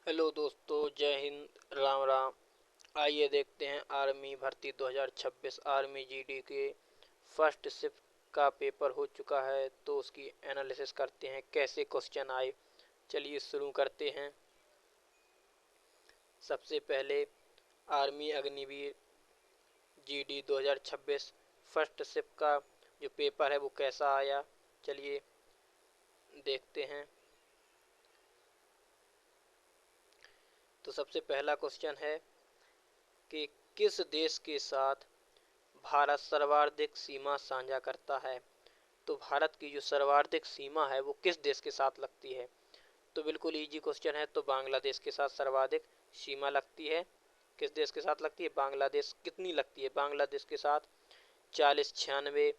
Hello दोस्तों, जय हिंद, राम राम। आइए देखते हैं आर्मी भर्ती 2026 आर्मी जीडी के फर्स्ट शिफ्ट का पेपर हो चुका है तो उसकी एनालिसिस करते हैं कैसे क्वेश्चन आए। चलिए शुरू करते हैं। सबसे पहले army Agniveer GD 2026 first shift का जो पेपर है वो कैसा आया, चलिए देखते हैं। तो सबसे पहला क्वेश्चन है कि किस देश के साथ भारत सर्वाधिक सीमा साझा करता है। तो भारत की जो सर्वाधिक सीमा है वो किस देश के साथ लगती है। तो बिल्कुल इजी क्वेश्चन है। तो बांग्लादेश के साथ सर्वाधिक सीमा लगती है। किस देश के साथ लगती है? बांग्लादेश। कितनी लगती है बांग्लादेश के साथ? 4096।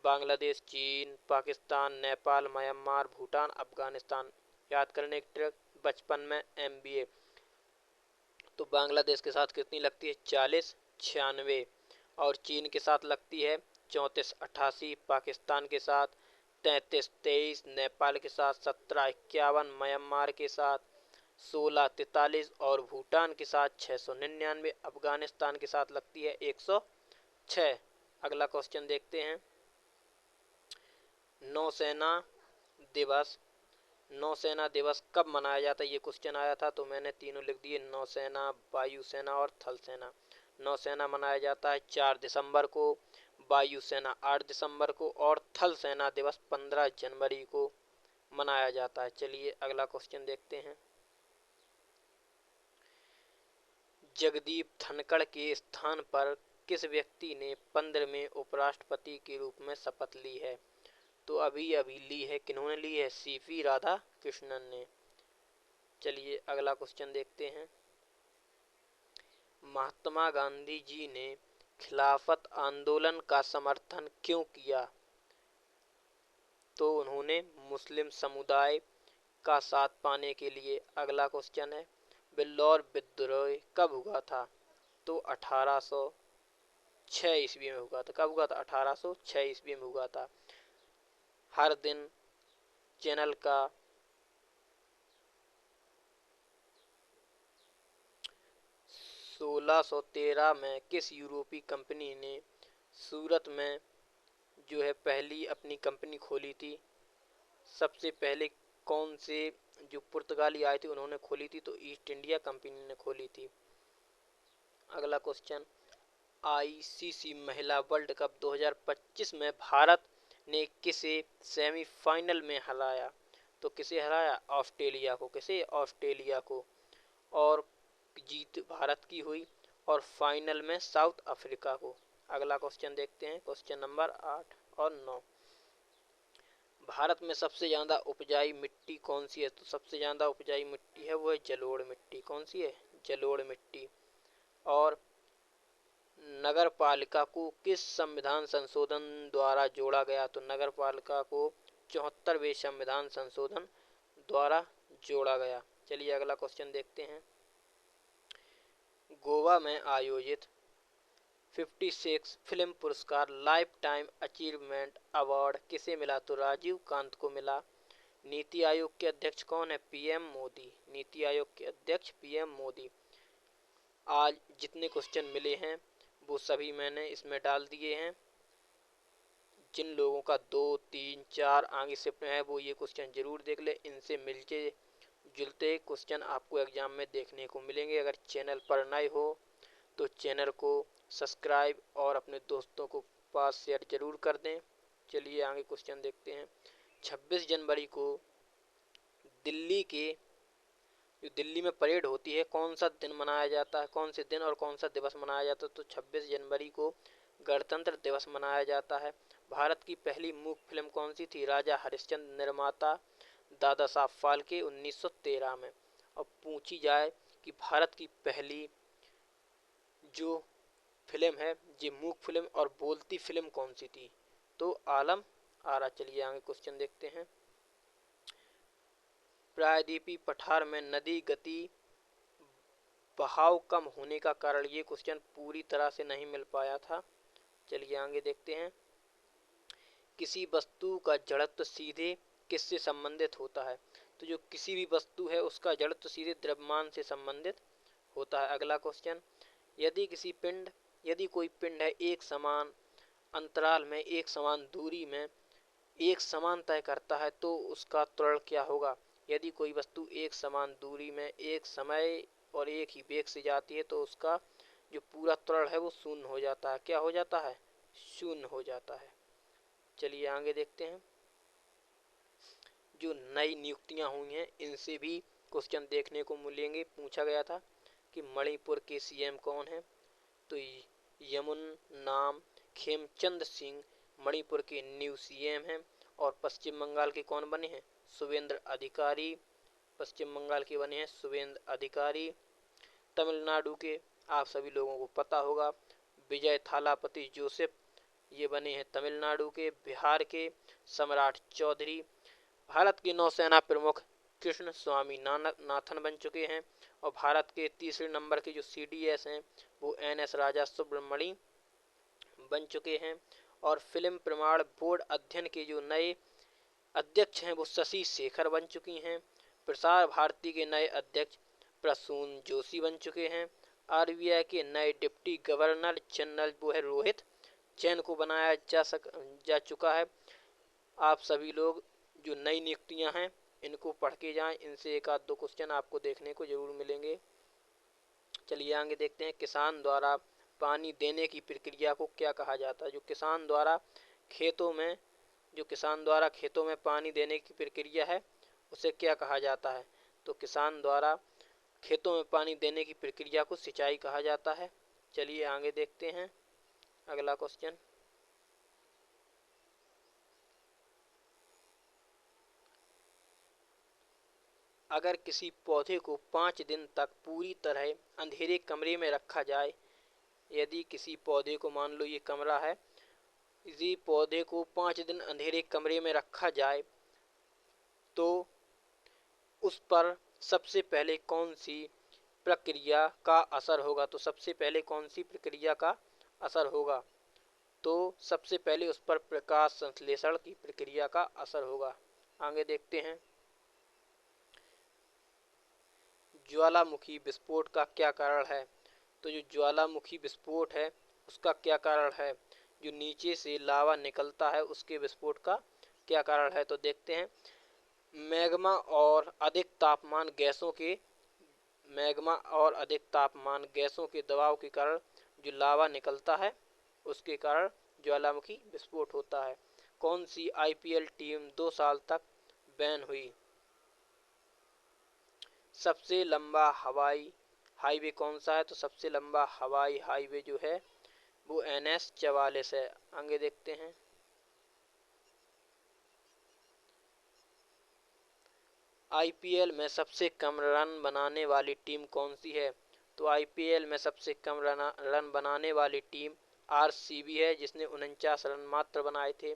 बांग्लादेश, चीन, पाकिस्तान, नेपाल, म्यांमार, भूटान, अफगानिस्तान। याद करने की ट्रिक, बचपन में MBA। तो बांग्लादेश के साथ कितनी लगती है? 4096। और चीन के साथ लगती है 3488। पाकिस्तान के साथ 3323। नेपाल के साथ 1751। म्यांमार के साथ 1643 और भूटान के साथ 699। अफगानिस्तान के साथ लगती है 106। अगला क्वेश्चन देखते हैं। नौसेना दिवस। नौसेना दिवस कब मनाया जाता है? ये क्वेश्चन आया था तो मैंने तीनों लिख दिए, नौसेना, वायुसेना और थल सेना। नौसेना मनाया जाता है 4 दिसंबर को, वायुसेना 8 दिसंबर को और थल सेना दिवस 15 जनवरी को मनाया जाता है। चलिए अगला क्वेश्चन देखते हैं। जगदीप धनखड़ के स्थान पर किस व्यक्ति ने 15वें उपराष्ट्रपति के रूप में शपथ ली है? तो अभी अभी ली है। किन्होंने ली है? CP राधाकृष्णन ने। चलिए अगला क्वेश्चन देखते हैं। महात्मा गांधी जी ने खिलाफत आंदोलन का समर्थन क्यों किया? तो उन्होंने मुस्लिम समुदाय का साथ पाने के लिए। अगला क्वेश्चन है, बिल्लौर विद्रोह कब हुआ था? तो 1806 ईस्वी में हुआ था। कब हुआ था? 1806 ईस्वी में हुआ था। हर दिन चैनल का 1613 में किस यूरोपीय कंपनी ने सूरत में जो है पहली अपनी कंपनी खोली थी? सबसे पहले कौन से जो पुर्तगाली आए थे उन्होंने खोली थी? तो ईस्ट इंडिया कंपनी ने खोली थी। अगला क्वेश्चन, ICC महिला वर्ल्ड कप 2025 में भारत ने किसे सेमीफाइनल में हराया? तो किसे हराया? ऑस्ट्रेलिया को। किसे? ऑस्ट्रेलिया को। और जीत भारत की हुई और फाइनल में साउथ अफ्रीका को। अगला क्वेश्चन देखते हैं, क्वेश्चन नंबर 8 और 9। भारत में सबसे ज्यादा उपजाऊ मिट्टी कौन सी है? तो सबसे ज्यादा उपजाऊ मिट्टी है वो है जलोढ़ मिट्टी। कौन सी है? जलोढ़ मिट्टी। और नगर पालिका को किस संविधान संशोधन द्वारा जोड़ा गया? तो नगर पालिका को 74वें संविधान संशोधन द्वारा जोड़ा गया। चलिए अगला क्वेश्चन देखते हैं। गोवा में आयोजित 56 फिल्म पुरस्कार लाइफ टाइम अचीवमेंट अवार्ड किसे मिला? तो राजीव कांत को मिला। नीति आयोग के अध्यक्ष कौन है? PM मोदी। नीति आयोग के अध्यक्ष PM मोदी। आज जितने क्वेश्चन मिले हैं वो सभी मैंने इसमें डाल दिए हैं। जिन लोगों का 2, 3, 4 आगे शिफ्ट में है वो ये क्वेश्चन जरूर देख ले। इनसे मिलके जुलते क्वेश्चन आपको एग्जाम में देखने को मिलेंगे। अगर चैनल पर नए हो तो चैनल को सब्सक्राइब और अपने दोस्तों को पास शेयर जरूर कर दें। चलिए आगे क्वेश्चन देखते हैं। 26 जनवरी को दिल्ली के जो दिल्ली में परेड होती है कौन सा दिन मनाया जाता है? कौन से दिन और कौन सा दिवस मनाया जाता है? तो 26 जनवरी को गणतंत्र दिवस मनाया जाता है। भारत की पहली मूक फिल्म कौन सी थी? राजा हरिश्चंद्र। निर्माता दादा साहब फाल्के 1913 में। और पूछी जाए कि भारत की पहली जो फिल्म है ये मूक फिल्म और बोलती फिल्म कौन सी थी? तो आलम आरा। चलिए आगे क्वेश्चन देखते हैं। प्रायद्वीपीय पठार में नदी गति बहाव कम होने का कारण, ये क्वेश्चन पूरी तरह से नहीं मिल पाया था। चलिए आगे देखते हैं। किसी वस्तु का जड़त्व सीधे किससे संबंधित होता है? तो जो किसी भी वस्तु है उसका जड़त्व सीधे द्रव्यमान से संबंधित होता है। अगला क्वेश्चन, यदि कोई पिंड है एक समान अंतराल में एक समान दूरी में एक समान तय करता है तो उसका त्वरण क्या होगा। यदि कोई वस्तु एक समान दूरी में एक समय और एक ही वेग से जाती है तो उसका जो पूरा त्वरण है वो शून्य हो जाता है। क्या हो जाता है? शून्य हो जाता है। चलिए आगे देखते हैं। जो नई नियुक्तियां हुई हैं इनसे भी क्वेश्चन देखने को मिलेंगे। पूछा गया था कि मणिपुर के सीएम कौन है, तो यमुन नाम खेमचंद सिंह मणिपुर के न्यू सीएम हैं। और पश्चिम बंगाल के कौन बने हैं? शुभेंद्र अधिकारी। पश्चिम बंगाल के बने हैं शुभेंद्र अधिकारी। तमिलनाडु के आप सभी लोगों को पता होगा विजय थालापति जोसेफ, ये बने हैं तमिलनाडु के। बिहार के सम्राट चौधरी। भारत के नौसेना प्रमुख कृष्ण स्वामी नाथन बन चुके हैं। और भारत के तीसरे नंबर के जो सीडीएस हैं वो एनएस राजा सुब्रमणि बन चुके हैं। और फिल्म प्रमाण बोर्ड अध्ययन के जो नए अध्यक्ष हैं वो शशि शेखर बन चुकी हैं। प्रसार भारती के नए अध्यक्ष प्रसून जोशी बन चुके हैं। आरबीआई के नए डिप्टी गवर्नर जनरल वो है रोहित जैन को बनाया जा चुका है। आप सभी लोग जो नई नियुक्तियां हैं इनको पढ़ के जाएं, इनसे एक आध दो क्वेश्चन आपको देखने को जरूर मिलेंगे। चलिए आगे देखते हैं। किसान द्वारा पानी देने की प्रक्रिया को क्या कहा जाता है। जो किसान द्वारा खेतों में पानी देने की प्रक्रिया है उसे क्या कहा जाता है। तो किसान द्वारा खेतों में पानी देने की प्रक्रिया को सिंचाई कहा जाता है। चलिए आगे देखते हैं अगला क्वेश्चन। अगर किसी पौधे को 5 दिन तक पूरी तरह अंधेरे कमरे में रखा जाए, यदि किसी पौधे को, मान लो ये कमरा है, इसी पौधे को 5 दिन अंधेरे कमरे में रखा जाए तो उस पर सबसे पहले कौन सी प्रक्रिया का असर होगा। तो सबसे पहले कौन सी प्रक्रिया का असर होगा। तो सबसे पहले उस पर प्रकाश संश्लेषण की प्रक्रिया का असर होगा। आगे देखते हैं। ज्वालामुखी विस्फोट का क्या कारण है। तो जो ज्वालामुखी विस्फोट है उसका क्या कारण है। जो नीचे से लावा निकलता है उसके विस्फोट का क्या कारण है। तो देखते हैं। मैग्मा और अधिक तापमान गैसों के दबाव के कारण जो लावा निकलता है उसके कारण ज्वालामुखी विस्फोट होता है। कौन सी आईपीएल टीम 2 साल तक बैन हुई। सबसे लंबा हवाई हाईवे कौन सा है। तो सबसे लंबा हवाई हाईवे जो है वो NH-44 है। आगे देखते हैं। आईपीएल में सबसे कम रन बनाने वाली टीम कौन सी है। तो आईपीएल में सबसे कम रन बनाने वाली टीम आरसीबी है जिसने 49 रन मात्र बनाए थे।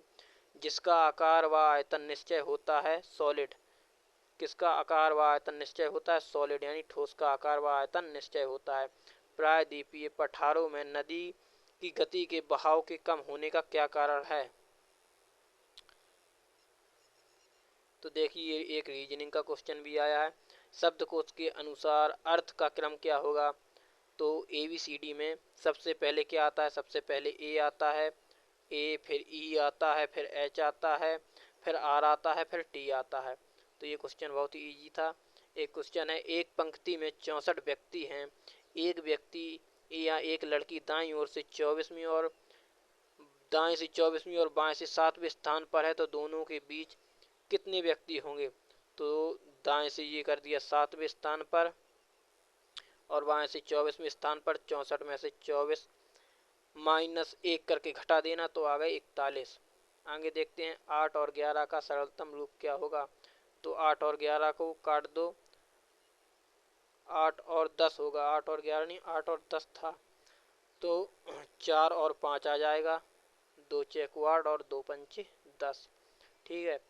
जिसका आकार व आयतन निश्चय होता है सॉलिड। किसका आकार व आयतन निश्चय होता है। सॉलिड यानी ठोस का आकार व आयतन निश्चय होता है। प्रायद्वीपीय पठारों में नदी की गति के बहाव के कम होने का क्या कारण है। तो देखिए एक रीजनिंग का क्वेश्चन भी आया है। शब्दकोश के अनुसार अर्थ का क्रम क्या होगा। तो ABCD में सबसे पहले क्या आता है। सबसे पहले A आता है, A फिर E आता है, फिर H आता है, फिर R आता है, फिर T आता है। तो ये क्वेश्चन बहुत ही इजी था। एक क्वेश्चन है। एक पंक्ति में 64 व्यक्ति हैं। एक व्यक्ति या एक लड़की दाईं ओर से 24वीं और बाएं से 7वें स्थान पर है तो दोनों के बीच कितने व्यक्ति होंगे। तो दाएं से ये कर दिया 7वें स्थान पर और बाएं से 24वें स्थान पर। 64 में से 24 -1 करके घटा देना तो आ गए 41। आगे देखते हैं 8 और 11 का सरलतम रूप क्या होगा। तो 8 और 11 को काट दो, 8 और 10 होगा। 8 और 11 नहीं, 8 और 10 था तो 4 और 5 आ जाएगा। 2 चेक 8 और 2 पंचे 10। ठीक है।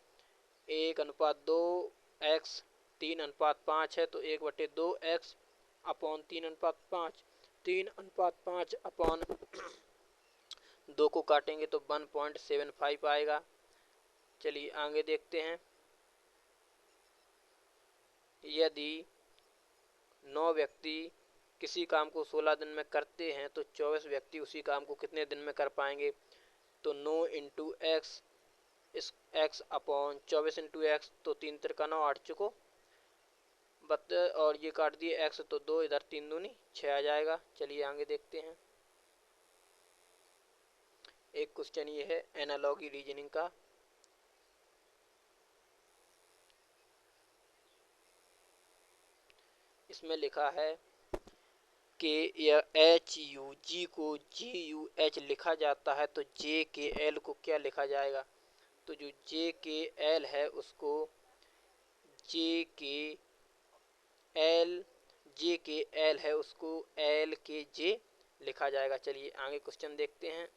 1:2 x 3:5 है तो 1/2 x अपॉन 3:5। 3:5 अपॉन 2 को काटेंगे तो 1.75 आएगा। चलिए आगे देखते हैं। यदि 9 व्यक्ति किसी काम को 16 दिन में करते हैं तो 24 व्यक्ति उसी काम को कितने दिन में कर पाएंगे। तो 9 इंटू एक्स, इस एक्स अपॉन 24 इंटू एक्स, तो 3 तिरका 9, 8 चुको 72, और ये काट दिए एक्स तो 2, इधर 3 दूनी 6 आ जाएगा। चलिए आगे देखते हैं। एक क्वेश्चन ये है एनालॉगी रीजनिंग का। इसमें लिखा है कि यह एच यू जी को जी यू एच लिखा जाता है तो जे के एल को क्या लिखा जाएगा। तो जो जे के एल है उसको जे के एल, जे के एल है उसको एल के जे लिखा जाएगा। चलिए आगे क्वेश्चन देखते हैं।